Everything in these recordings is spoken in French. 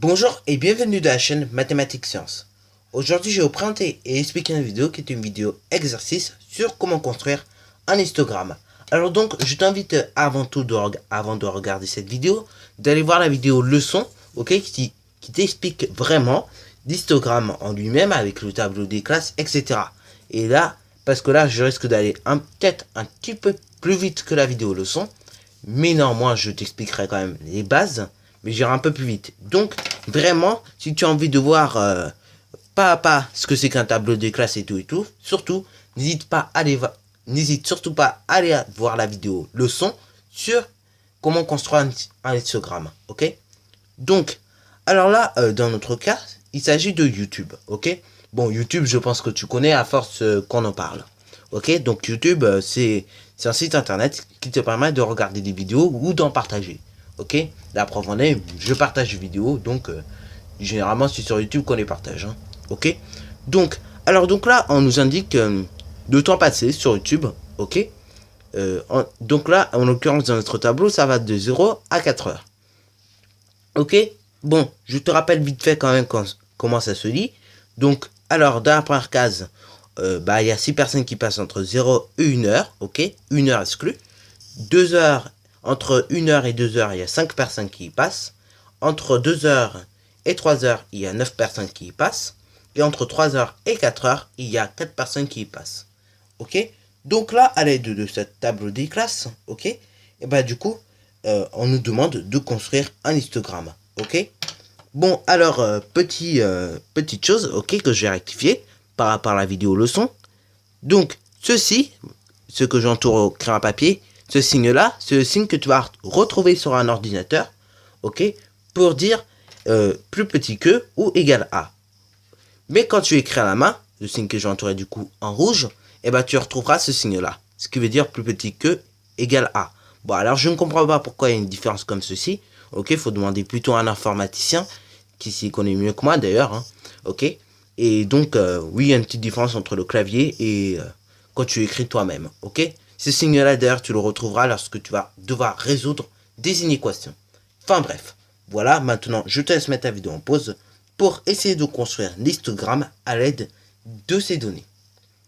Bonjour et bienvenue dans la chaîne Mathématiques Sciences. Aujourd'hui, je vais vous présenter et expliquer une vidéo qui est une vidéo exercice sur comment construire un histogramme. Alors donc, je t'invite avant de regarder cette vidéo, d'aller voir la vidéo leçon, ok, qui t'explique vraiment l'histogramme en lui-même avec le tableau des classes, etc. Et là, parce que là, je risque d'aller peut-être un petit peu plus vite que la vidéo leçon, mais néanmoins, je t'expliquerai quand même les bases. Mais j'irai un peu plus vite. Donc, vraiment, si tu as envie de voir pas à pas ce que c'est qu'un tableau de classe et tout, surtout, n'hésite surtout pas à aller voir la vidéo leçon sur comment construire un histogramme. Ok? Donc, alors là, dans notre cas, il s'agit de YouTube. Ok? Bon, YouTube, je pense que tu connais à force qu'on en parle. Ok? Donc, YouTube, c'est un site internet qui te permet de regarder des vidéos ou d'en partager. Ok, la preuve en est, je partage des vidéos, donc généralement c'est sur YouTube qu'on les partage. Hein. Ok, donc là on nous indique le temps passé sur YouTube. Ok, donc là en l'occurrence dans notre tableau ça va de 0 à 4 heures. Ok, bon, je te rappelle vite fait quand même comment ça se lit. Donc alors dans la première case, il y a 6 personnes qui passent entre 0 et 1 heure. Ok, 1 heure exclue. 2 heures. Entre 1 heure et 2 heures, il y a 5 personnes qui y passent. Entre 2 heures et 3 heures, il y a 9 personnes qui y passent. Et entre 3 heures et 4 heures, il y a 4 personnes qui y passent. Ok? Donc là, à l'aide de cette table des classes, ok? Et bah du coup, on nous demande de construire un histogramme. Ok? Bon, alors, petite chose, ok, que j'ai rectifié par rapport à la vidéo leçon. Donc, ce que j'entoure au crayon à papier, ce signe-là, c'est le signe que tu vas retrouver sur un ordinateur, ok, pour dire plus petit que ou égal à. Mais quand tu écris à la main, le signe que j'ai entouré du coup en rouge, eh ben, tu retrouveras ce signe-là, ce qui veut dire plus petit que égal à. Bon, alors je ne comprends pas pourquoi il y a une différence comme ceci, ok, il faut demander plutôt à un informaticien, qui s'y connaît mieux que moi d'ailleurs, hein, ok. Et donc, oui, il y a une petite différence entre le clavier et quand tu écris toi-même, ok. Ce signe-là, d'ailleurs, tu le retrouveras lorsque tu vas devoir résoudre des inéquations. Enfin bref, voilà, maintenant, je te laisse mettre ta vidéo en pause pour essayer de construire l'histogramme à l'aide de ces données.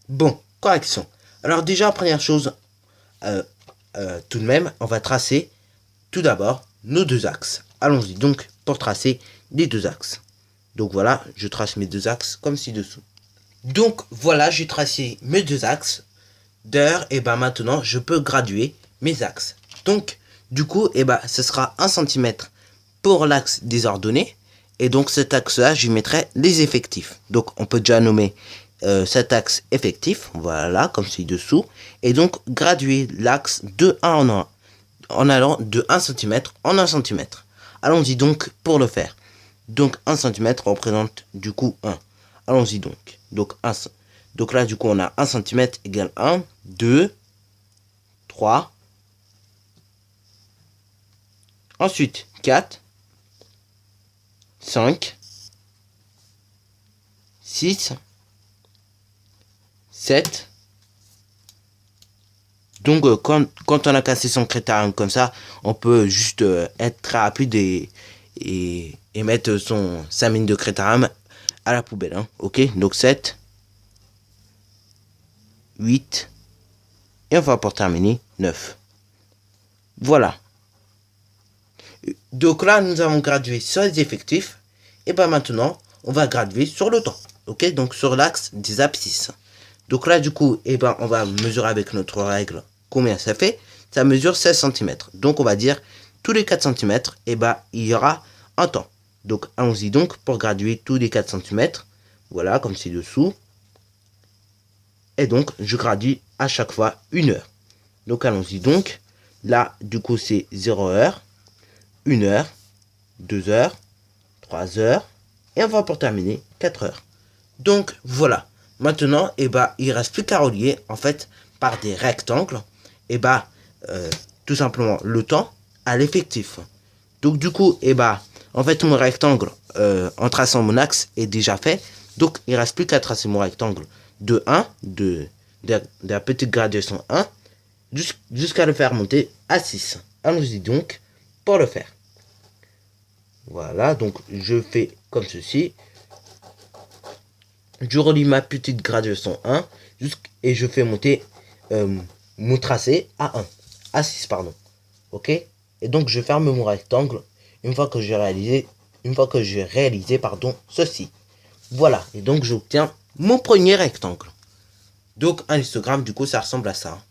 Bon, correction. Alors déjà, première chose, tout de même, on va tracer tout d'abord nos deux axes. Allons-y donc pour tracer les deux axes. Donc voilà, je trace mes deux axes comme ci-dessous. Donc voilà, j'ai tracé mes deux axes. D'ailleurs, et ben maintenant, je peux graduer mes axes. Donc, du coup, et ben, ce sera 1 cm pour l'axe des ordonnées. Et donc, cet axe-là, j'y mettrai les effectifs. Donc, on peut déjà nommer cet axe effectif. Voilà, comme ci-dessous. Et donc, graduer l'axe de 1 en 1. En allant de 1 cm en 1 cm. Allons-y donc pour le faire. Donc, 1 cm représente du coup 1. Allons-y donc. Donc là, du coup, on a 1 cm égale 1, 2, 3. Ensuite, 4, 5, 6, 7. Donc, quand on a cassé son critérium comme ça, on peut juste être très rapide et mettre sa mine de critérium à la poubelle. Hein. Ok, donc 7, 8, et on va pour terminer 9. Voilà. Donc là, nous avons gradué sur les effectifs. Et bien maintenant, on va graduer sur le temps. Ok, donc sur l'axe des abscisses. Donc là, du coup, et ben, on va mesurer avec notre règle combien ça fait. Ça mesure 16 cm. Donc on va dire tous les 4 cm, et ben, il y aura un temps. Donc allons-y donc pour graduer tous les 4 cm. Voilà, comme ci-dessous. Et donc, je gradue à chaque fois 1 heure. Donc allons-y donc. Là, du coup, c'est 0 heure, 1 heure, 2 heures, 3 heures, et on va pour terminer 4 heures. Donc voilà. Maintenant, il ne reste plus qu'à relier en fait par des rectangles, tout simplement le temps à l'effectif. Donc du coup, en fait mon rectangle en traçant mon axe est déjà fait. Donc il ne reste plus qu'à tracer mon rectangle de 1, de la petite gradation 1, jusqu'à le faire monter à 6. Allons-y donc pour le faire. Voilà, donc je fais comme ceci. Je relis ma petite graduation 1 et je fais monter mon tracé à 1. À 6, pardon. Ok. Et donc je ferme mon rectangle une fois que j'ai réalisé, pardon, ceci. Voilà. Et donc j'obtiens mon premier rectangle. Donc un histogramme, du coup, ça ressemble à ça.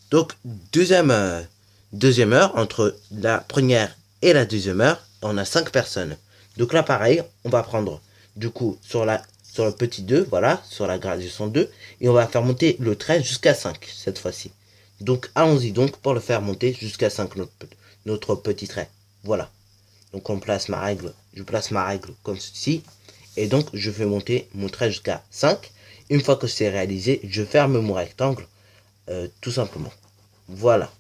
Donc deuxième heure, entre la première et la deuxième heure, on a 5 personnes. Donc là, pareil, on va prendre, du coup, sur le petit 2, voilà, sur la graduation 2, et on va faire monter le trait jusqu'à 5, cette fois-ci. Donc allons-y donc pour le faire monter jusqu'à 5, notre petit trait. Voilà. Donc je place ma règle comme ceci, et donc je fais monter mon trait jusqu'à 5. Une fois que c'est réalisé, je ferme mon rectangle, tout simplement. Voilà.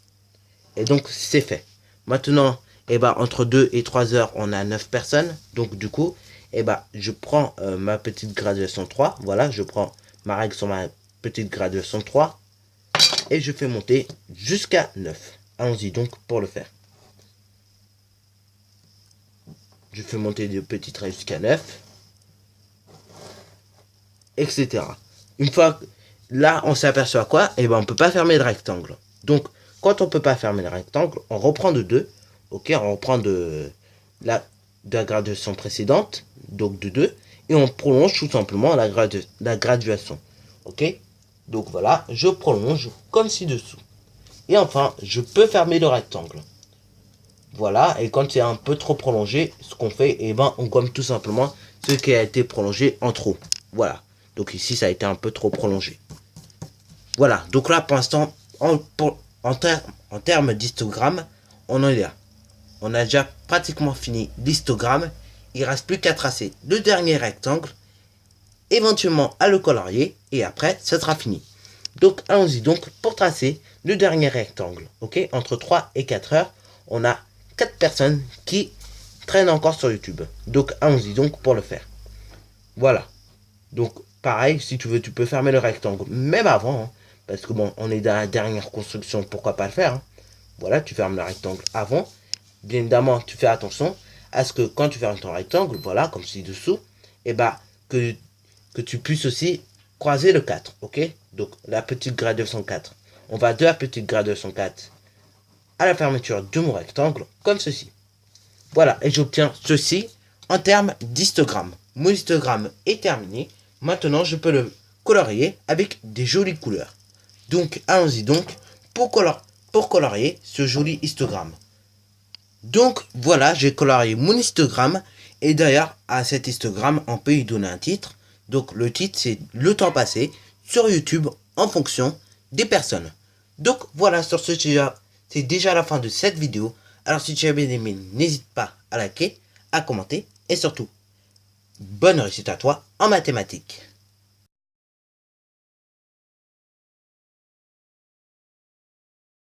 Et donc c'est fait. Maintenant, entre 2 et 3 heures, on a 9 personnes. Donc du coup, je prends ma petite graduation 3. Voilà, je prends ma règle sur ma petite graduation 3. Et je fais monter jusqu'à 9. Allons-y donc pour le faire. Je fais monter de petits traits jusqu'à 9. Etc. Une fois là, on s'aperçoit quoi? On ne peut pas fermer le rectangle. Donc, quand on ne peut pas fermer le rectangle, on reprend de 2. Ok, on reprend de la graduation précédente, donc de 2, et on prolonge tout simplement la graduation. Ok, donc voilà, je prolonge comme ci-dessous. Et enfin, je peux fermer le rectangle. Voilà, et quand c'est un peu trop prolongé, ce qu'on fait, on gomme tout simplement ce qui a été prolongé en trop. Voilà, donc ici, ça a été un peu trop prolongé. Voilà, donc là, pour l'instant, en termes d'histogramme, on en est là. On a déjà pratiquement fini l'histogramme. Il ne reste plus qu'à tracer le dernier rectangle, éventuellement à le colorier, et après, ça sera fini. Donc, allons-y donc pour tracer le dernier rectangle. Ok, entre 3 et 4 heures, on a 4 personnes qui traînent encore sur YouTube. Donc, allons-y donc pour le faire. Voilà. Donc, pareil, si tu veux, tu peux fermer le rectangle, même avant, hein, parce que bon, on est dans la dernière construction, pourquoi pas le faire, hein. Voilà, tu fermes le rectangle avant. Bien évidemment, tu fais attention à ce que quand tu fermes ton rectangle, voilà, comme ci-dessous, que tu puisses aussi croiser le 4, ok? Donc, la petite graduation 4. On va de la petite graduation 4 à la fermeture de mon rectangle, comme ceci. Voilà, et j'obtiens ceci en termes d'histogramme. Mon histogramme est terminé. Maintenant, je peux le colorier avec des jolies couleurs. Donc, allons-y donc pour colorier ce joli histogramme. Donc, voilà, j'ai colorié mon histogramme. Et d'ailleurs, à cet histogramme, on peut y donner un titre. Donc, le titre, c'est le temps passé sur YouTube en fonction des personnes. Donc, voilà, sur ce, c'est déjà la fin de cette vidéo. Alors, si tu as bien aimé, n'hésite pas à liker, à commenter et surtout, bonne réussite à toi en mathématiques.